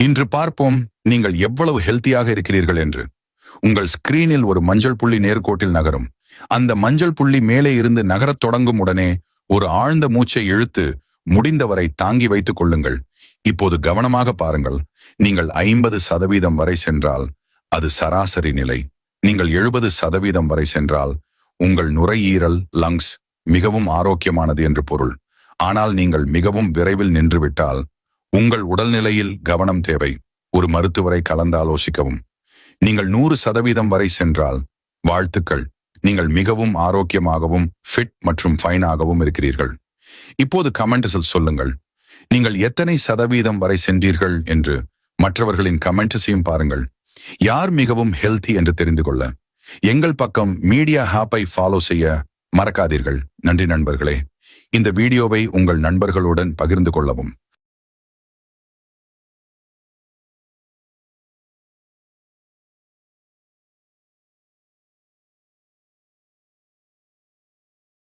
இன்று பார்ப்போம் நீங்கள் எவ்வளவு ஹெல்த்தியாக இருக்கிறீர்கள் என்று. உங்கள் ஸ்கிரீனில் ஒரு மஞ்சள் புள்ளி நேர்கோட்டில் நகரும். அந்த மஞ்சள் புள்ளி மேலே இருந்து நகரத் தொடங்கும் உடனே ஒரு ஆழ்ந்த மூச்சை இழுத்து முடிந்தவரை தாங்கி வைத்துக் கொள்ளுங்கள். இப்போது கவனமாக பாருங்கள். நீங்கள் 50% வரை சென்றால் அது சராசரி நிலை. நீங்கள் 70% வரை சென்றால் உங்கள் நுரையீரல் லங்ஸ் மிகவும் ஆரோக்கியமானது என்று பொருள். ஆனால் நீங்கள் மிகவும் விரைவில் நின்றுவிட்டால் உங்கள் உடல்நிலையில் கவனம் தேவை. ஒரு மருத்துவரை கலந்து ஆலோசிக்கவும். நீங்கள் 100% வரை சென்றால் வாழ்த்துக்கள், நீங்கள் மிகவும் ஆரோக்கியமாகவும் ஃபிட் மற்றும் ஃபைனாகவும் இருக்கிறீர்கள். இப்போது கமெண்ட்ஸில் சொல்லுங்கள், நீங்கள் எத்தனை சதவீதம் வரை சென்றீர்கள் என்று. மற்றவர்களின் கமெண்ட்ஸையும் பாருங்கள். யார் மிகவும் ஹெல்த்தி என்று தெரிந்து கொள்ள எங்கள் பக்கம் மீடியா ஹாப்பை ஃபாலோ செய்ய மறக்காதீர்கள். நன்றி நண்பர்களே. இந்த வீடியோவை உங்கள் நண்பர்களுடன் பகிர்ந்து கொள்ளவும்.